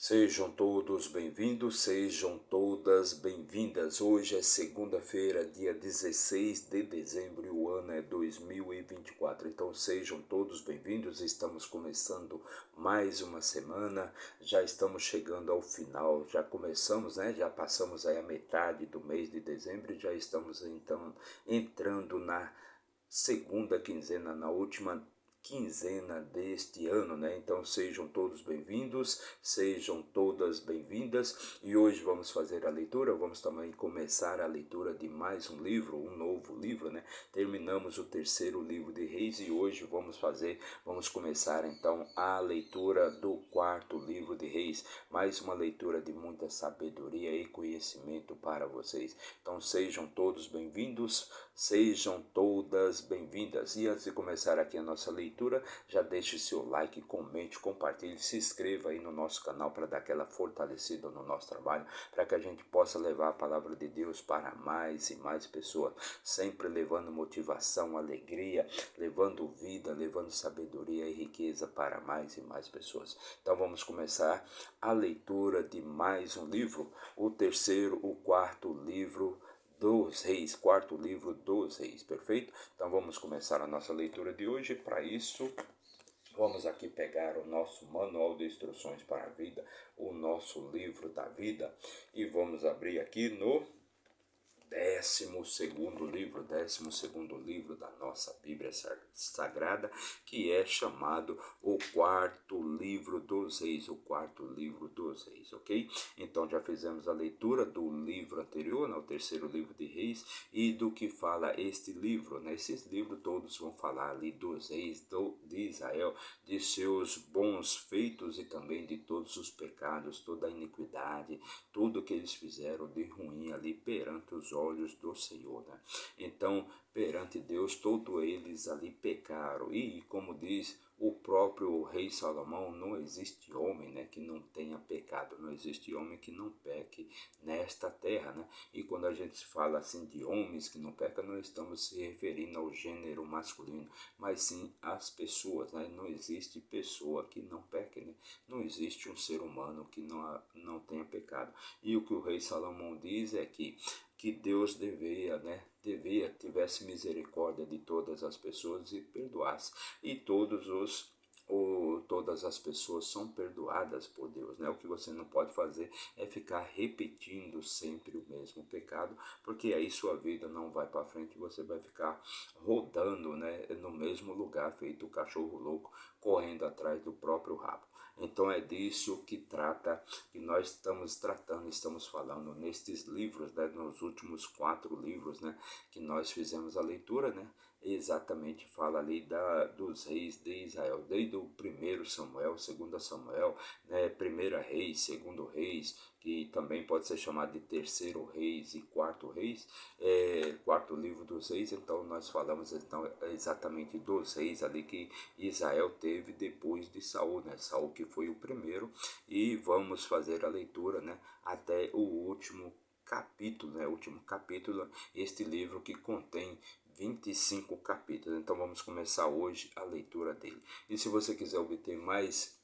Sejam todos bem-vindos, sejam todas bem-vindas. Hoje é segunda-feira, dia 16 de dezembro e o ano é 2024. Então sejam todos bem-vindos. Estamos começando mais uma semana, já estamos chegando ao final, já começamos, né? Já passamos aí a metade do mês de dezembro e já estamos então entrando na segunda quinzena, na última quinzena deste ano, né? Então sejam todos bem-vindos, sejam todas bem-vindas. E hoje vamos fazer a leitura, vamos também começar a leitura de mais um livro, um novo livro, né? Terminamos o terceiro livro de Reis e hoje vamos começar então a leitura do quarto livro de Reis, mais uma leitura de muita sabedoria e conhecimento para vocês. Então sejam todos bem-vindos, sejam todas bem-vindas. E antes de começar aqui a nossa leitura, já deixe seu like, comente, compartilhe, se inscreva aí no nosso canal para dar aquela fortalecida no nosso trabalho, para que a gente possa levar a palavra de Deus para mais e mais pessoas, sempre levando motivação, alegria, levando vida, levando sabedoria e riqueza para mais e mais pessoas. Então vamos começar a leitura de mais um livro, o quarto livro dos Reis, quarto livro dos Reis, perfeito? Então vamos começar a nossa leitura de hoje. Para isso, vamos aqui pegar o nosso manual de instruções para a vida, o nosso livro da vida, e vamos abrir aqui no décimo segundo livro da nossa Bíblia Sagrada, que é chamado o quarto livro dos Reis, ok? Então já fizemos a leitura do livro anterior, o terceiro livro de Reis, e do que fala este livro, né? Esses livros todos vão falar ali dos reis de Israel, de seus bons feitos e também de todos os pecados, toda a iniquidade, tudo que eles fizeram de ruim ali perante os olhos do Senhor, né? Então, perante Deus, todos eles ali pecaram. E como diz o próprio rei Salomão, não existe homem, né, que não tenha pecado, não existe homem que não peque nesta terra, né? E quando a gente fala assim de homens que não pecam, não estamos se referindo ao gênero masculino, mas sim às pessoas, né? Não existe pessoa que não peque, né? Não existe um ser humano que não tenha pecado. E o que o rei Salomão diz é que Deus tivesse misericórdia de todas as pessoas e perdoasse. E todas as pessoas são perdoadas por Deus, né? O que você não pode fazer é ficar repetindo sempre o mesmo pecado, porque aí sua vida não vai para frente, você vai ficar rodando, né, no mesmo lugar, feito o cachorro louco, correndo atrás do próprio rabo. Então é disso que nós estamos falando nestes livros, né, nos últimos 4 livros, né, que nós fizemos a leitura, né, exatamente fala ali dos reis de Israel, desde o primeiro Samuel, segundo Samuel, né, primeira reis, segundo reis, que também pode ser chamado de terceiro reis e quarto reis, quarto livro dos reis. Então nós falamos então exatamente dos reis ali que Israel teve depois de Saul, né? Saul que foi o primeiro, e vamos fazer a leitura, né, até o último capítulo, né? Último capítulo, este livro que contém 25 capítulos. Então vamos começar hoje a leitura dele. E se você quiser obter mais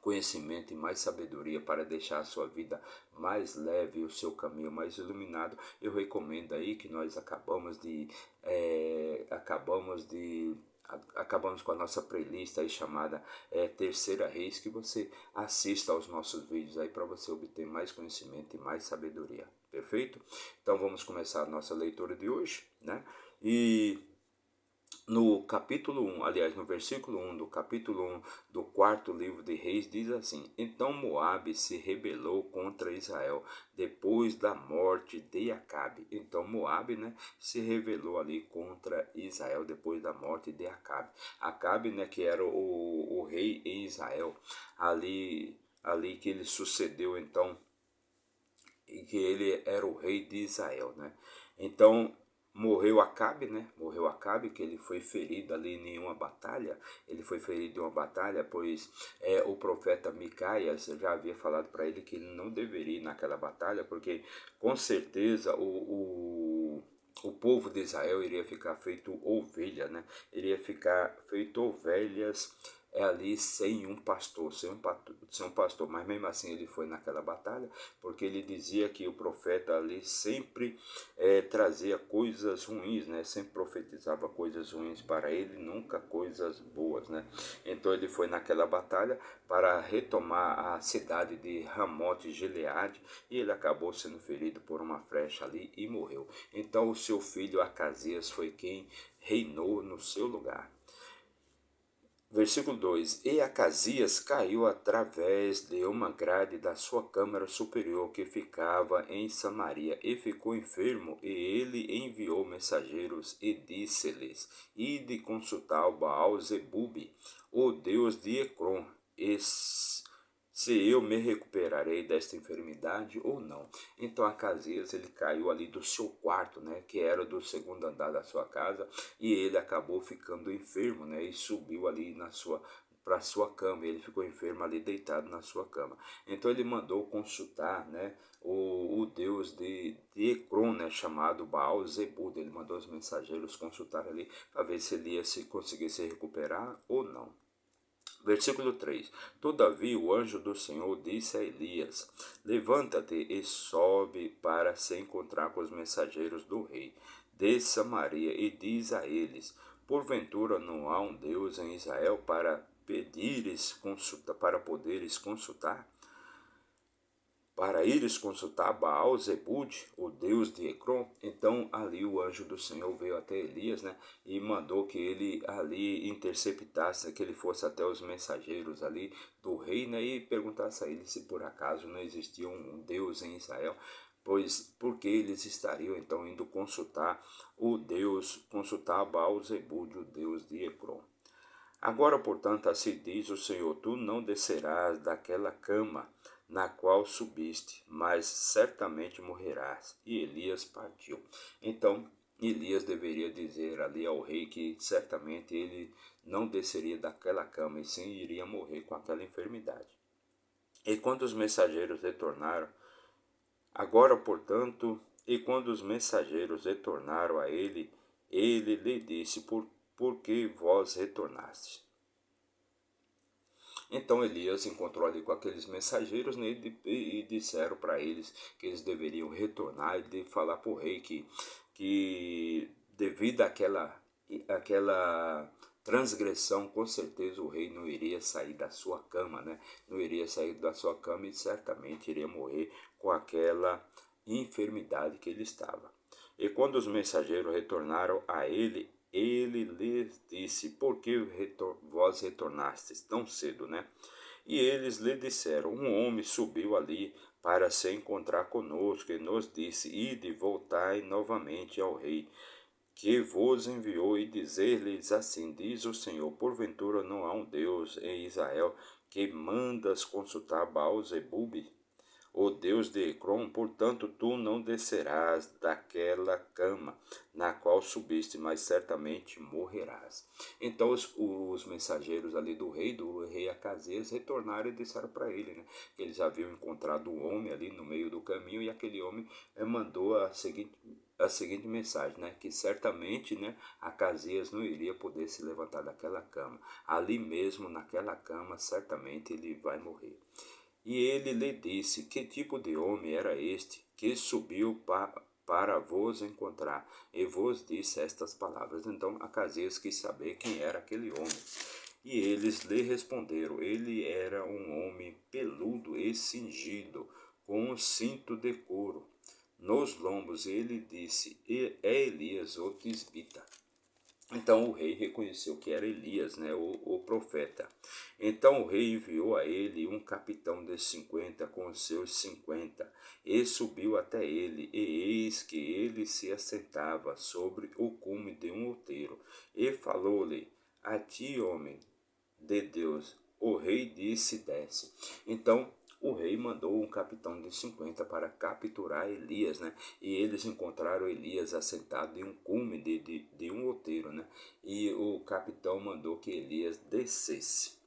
conhecimento e mais sabedoria para deixar a sua vida mais leve e o seu caminho mais iluminado, eu recomendo aí que nós acabamos com a nossa playlist aí chamada Terceira Reis, que você assista aos nossos vídeos aí para você obter mais conhecimento e mais sabedoria. Perfeito? Então vamos começar a nossa leitura de hoje, né? E no capítulo 1, aliás, no versículo 1 do capítulo 1 do quarto livro de Reis, diz assim: Então Moabe se rebelou contra Israel depois da morte de Acabe. Então Moabe, né, se rebelou ali contra Israel depois da morte de Acabe. Acabe, né, que era o rei em Israel, ali que ele sucedeu, então, e que ele era o rei de Israel, né? Então morreu Acabe, né? Morreu Acabe, que ele foi ferido ali em uma batalha. Ele foi ferido em uma batalha, pois o profeta Micaias já havia falado para ele que ele não deveria ir naquela batalha, porque com certeza o povo de Israel iria ficar feito ovelha, né? Iria ficar feito ovelhas ali sem um pastor, sem um pastor, mas mesmo assim ele foi naquela batalha, porque ele dizia que o profeta ali sempre trazia coisas ruins, né? Sempre profetizava coisas ruins para ele, nunca coisas boas, né? Então ele foi naquela batalha para retomar a cidade de Ramote Gileade, e ele acabou sendo ferido por uma flecha ali e morreu. Então o seu filho Acasias foi quem reinou no seu lugar. Versículo 2: E Acasias caiu através de uma grade da sua câmara superior que ficava em Samaria, e ficou enfermo, e ele enviou mensageiros e disse-lhes: Ide consultar o Baal Zebube, o deus de Ecrom, se eu me recuperarei desta enfermidade ou não. Então Acasias ele caiu ali do seu quarto, né, que era do segundo andar da sua casa, e ele acabou ficando enfermo, né, e subiu ali para sua cama. Ele ficou enfermo ali deitado na sua cama. Então ele mandou consultar, né, o deus de Ecrom, né, chamado Baal Zebub. Ele mandou os mensageiros consultar ali para ver se ele ia conseguir se recuperar ou não. Versículo 3: Todavia o anjo do Senhor disse a Elias: Levanta-te e sobe para se encontrar com os mensageiros do rei de Samaria, e diz a eles: Porventura não há um Deus em Israel para poderes consultar? Para ires consultar Baal Zebud, o deus de Ecrom. Então ali o anjo do Senhor veio até Elias, né, e mandou que ele ali interceptasse, que ele fosse até os mensageiros ali do rei, né, e perguntasse a ele se por acaso não existia um deus em Israel, pois porque eles estariam então indo consultar Baal Zebud, o deus de Ecrom. Agora, portanto, assim diz o Senhor: Tu não descerás daquela cama na qual subiste, mas certamente morrerás. E Elias partiu. Então, Elias deveria dizer ali ao rei que certamente ele não desceria daquela cama, e sim iria morrer com aquela enfermidade. E quando os mensageiros retornaram, agora, portanto, e quando os mensageiros retornaram a ele, ele lhe disse: por que vós retornastes? Então Elias encontrou ali com aqueles mensageiros, né, e disseram para eles que eles deveriam retornar e de falar para o rei que devido àquela transgressão, com certeza o rei não iria sair da sua cama, né? Não iria sair da sua cama e certamente iria morrer com aquela enfermidade que ele estava. E quando os mensageiros retornaram a ele, ele lhes disse: Por que vós retornastes tão cedo, né? E eles lhe disseram: Um homem subiu ali para se encontrar conosco e nos disse: Ide, voltai novamente ao rei, que vos enviou, e dizer-lhes assim: Diz o Senhor: Porventura não há um Deus em Israel, que mandas consultar Baal-zebub, o Deus de Ecrom? Portanto tu não descerás daquela cama na qual subiste, mas certamente morrerás. Então os mensageiros ali do rei Acasias, retornaram e disseram para ele, né, que eles haviam encontrado um homem ali no meio do caminho, e aquele homem mandou a seguinte mensagem, né, que certamente, né, Acasias não iria poder se levantar daquela cama. Ali mesmo, naquela cama, certamente ele vai morrer. E ele lhe disse: Que tipo de homem era este que subiu para vos encontrar? E vos disse estas palavras. Então Acasias quis saber quem era aquele homem. E eles lhe responderam: Ele era um homem peludo e cingido, com um cinto de couro nos lombos. E ele disse: É Elias, o tisbita. Então o rei reconheceu que era Elias, né, o profeta. Então o rei enviou a ele um capitão de 50 com os seus 50, e subiu até ele, e eis que ele se assentava sobre o cume de um outeiro, e falou-lhe: A ti, homem de Deus. O rei disse: Desce. Então o rei mandou um capitão de 50 para capturar Elias, né? E eles encontraram Elias assentado em um cume de um outeiro, né? E o capitão mandou que Elias descesse.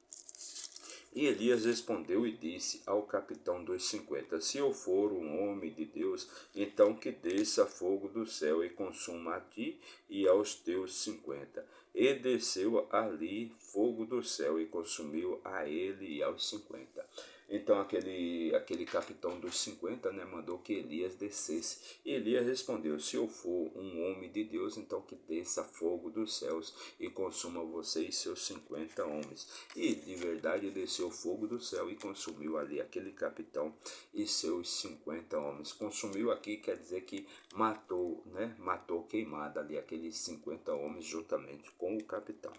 E Elias respondeu e disse ao capitão dos 50: Se eu for um homem de Deus, então que desça fogo do céu e consuma a ti e aos teus 50. E desceu ali fogo do céu e consumiu a ele e aos 50. Então aquele capitão dos 50, né, mandou que Elias descesse. E Elias respondeu: Se eu for um homem de Deus, então que desça fogo dos céus e consuma você e seus 50 homens. E de verdade desceu fogo do céu e consumiu ali aquele capitão e seus 50 homens. Consumiu aqui quer dizer que matou, né? Matou queimada ali aqueles 50 homens juntamente com o capitão.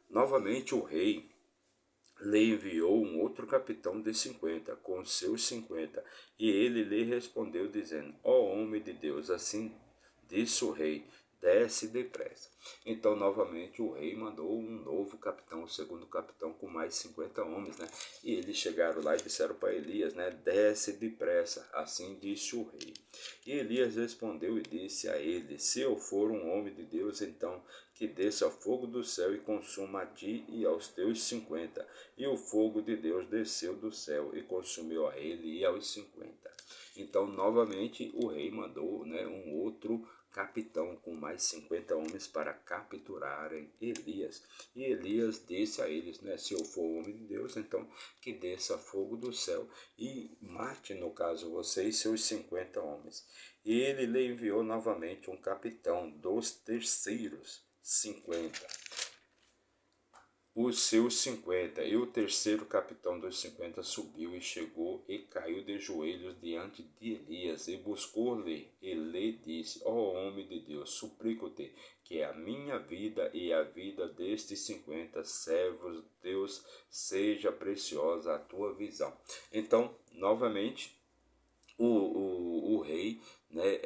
Novamente o rei lhe enviou um outro capitão de 50 com seus 50 e ele lhe respondeu dizendo: Ó homem de Deus, assim disse o rei, desce depressa. Então novamente o rei mandou um novo capitão, o segundo capitão com mais 50 homens, né? E eles chegaram lá e disseram para Elias, né? Desce depressa, assim disse o rei. E Elias respondeu e disse a ele: Se eu for um homem de Deus, então que desça fogo do céu e consuma a ti e aos teus 50. E o fogo de Deus desceu do céu e consumiu a ele e aos 50. Então, novamente, o rei mandou, né, um outro capitão com mais 50 homens para capturarem Elias. E Elias disse a eles, né, se eu for homem de Deus, então que desça fogo do céu e mate, no caso, vocês, seus 50 homens. E ele lhe enviou novamente um capitão dos terceiros 50, os seus 50. E o terceiro capitão dos 50 subiu e chegou e caiu de joelhos diante de Elias e buscou-lhe e lhe disse: Ó homem de Deus, suplico-te que a minha vida e a vida destes 50 servos teus seja preciosa a tua visão. Então, novamente, o rei, né,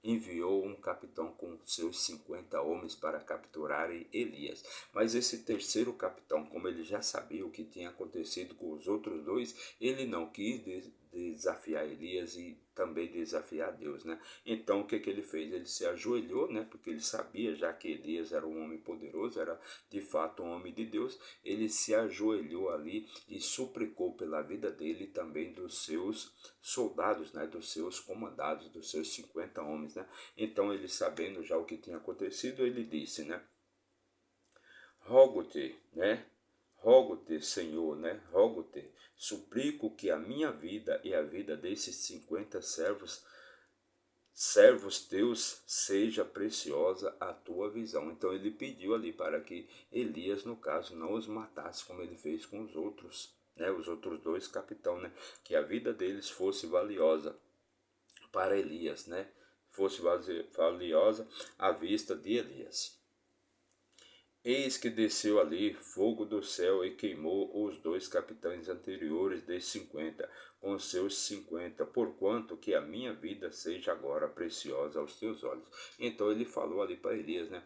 enviou um capitão com seus 50 homens para capturarem Elias. Mas esse terceiro capitão, como ele já sabia o que tinha acontecido com os outros dois, ele não quis desafiar Elias e também desafiar Deus, né? Então o que que ele fez? Ele se ajoelhou, né? Porque ele sabia já que Elias era um homem poderoso, era de fato um homem de Deus. Ele se ajoelhou ali e suplicou pela vida dele e também dos seus soldados, né? Dos seus comandados, dos seus 50 homens, né? Então ele, sabendo já o que tinha acontecido, ele disse, né? Rogo-te, né? Rogo-te, Senhor, né? Rogo-te, suplico que a minha vida e a vida desses 50 servos teus seja preciosa a tua visão. Então ele pediu ali para que Elias, no caso, não os matasse como ele fez com os outros, né? Os outros dois capitães, né? Que a vida deles fosse valiosa para Elias, né? Fosse valiosa à vista de Elias. Eis que desceu ali fogo do céu e queimou os dois capitães anteriores de 50, com seus 50, porquanto que a minha vida seja agora preciosa aos teus olhos. Então ele falou ali para Elias, né,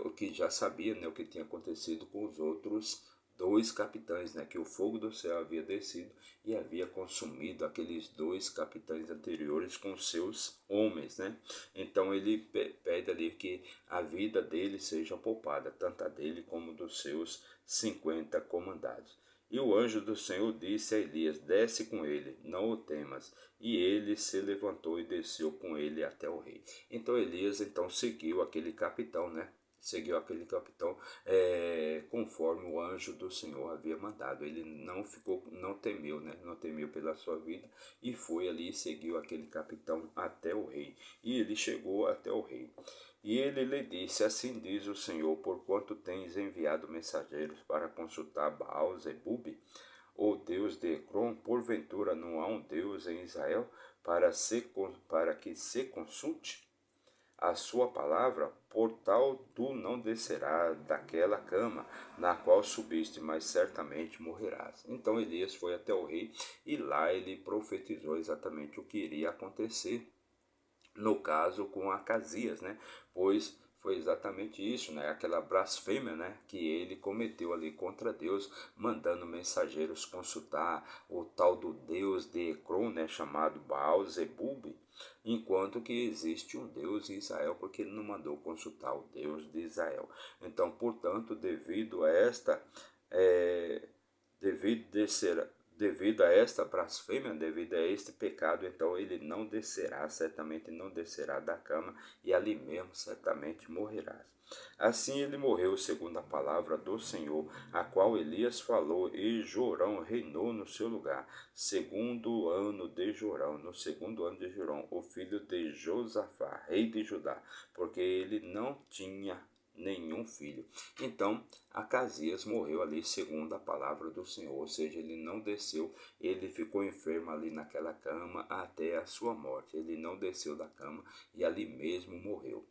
o que já sabia, né, o que tinha acontecido com os outros dois capitães, né, que o fogo do céu havia descido e havia consumido aqueles dois capitães anteriores com seus homens, né? Então ele pede ali que a vida dele seja poupada, tanto a dele como dos seus 50 comandados. E o anjo do Senhor disse a Elias: desce com ele, não o temas. E ele se levantou e desceu com ele até o rei. Então Elias seguiu aquele capitão, né? Seguiu aquele capitão conforme o anjo do Senhor havia mandado. Ele não temeu, né? Não temeu pela sua vida e foi ali e seguiu aquele capitão até o rei. E ele chegou até o rei. E ele lhe disse: assim diz o Senhor, porquanto tens enviado mensageiros para consultar Baal-zebub, o Deus de Ecrom, porventura não há um Deus em Israel para que se consulte a sua palavra, por tal tu não descerás daquela cama na qual subiste, mas certamente morrerás. Então Elias foi até o rei e lá ele profetizou exatamente o que iria acontecer, no caso com Acasias, né? Pois foi exatamente isso, né? Aquela blasfêmia, né? Que ele cometeu ali contra Deus, mandando mensageiros consultar o tal do Deus de Ecrom, né? Chamado Baal-zebub, enquanto que existe um Deus em Israel, porque ele não mandou consultar o Deus de Israel. Então, portanto, devido a esta devido a esta blasfêmia, devido a este pecado, então ele não descerá, certamente não descerá da cama, e ali mesmo certamente morrerá. Assim ele morreu segundo a palavra do Senhor, a qual Elias falou, e Jorão reinou no seu lugar, segundo ano de Jorão, no segundo ano de Jorão, o filho de Josafá, rei de Judá, porque ele não tinha nenhum filho. Então Acasias morreu ali segundo a palavra do Senhor, ou seja, ele não desceu, ele ficou enfermo ali naquela cama até a sua morte. Ele não desceu da cama e ali mesmo morreu.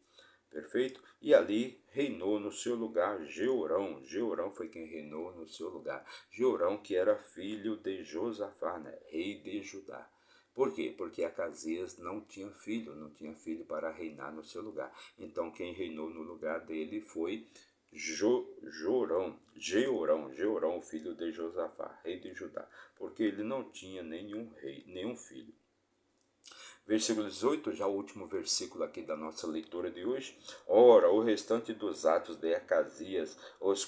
Perfeito? E ali reinou no seu lugar Jeorão. Jeorão foi quem reinou no seu lugar. Jeorão, que era filho de Josafá, né? Rei de Judá. Por quê? Porque Acasias não tinha filho, não tinha filho para reinar no seu lugar. Então quem reinou no lugar dele foi Jeorão, filho de Josafá, rei de Judá, porque ele não tinha nenhum rei, nenhum filho. Versículo 18, já o último versículo aqui da nossa leitura de hoje. Ora, o restante dos atos de Acasias, os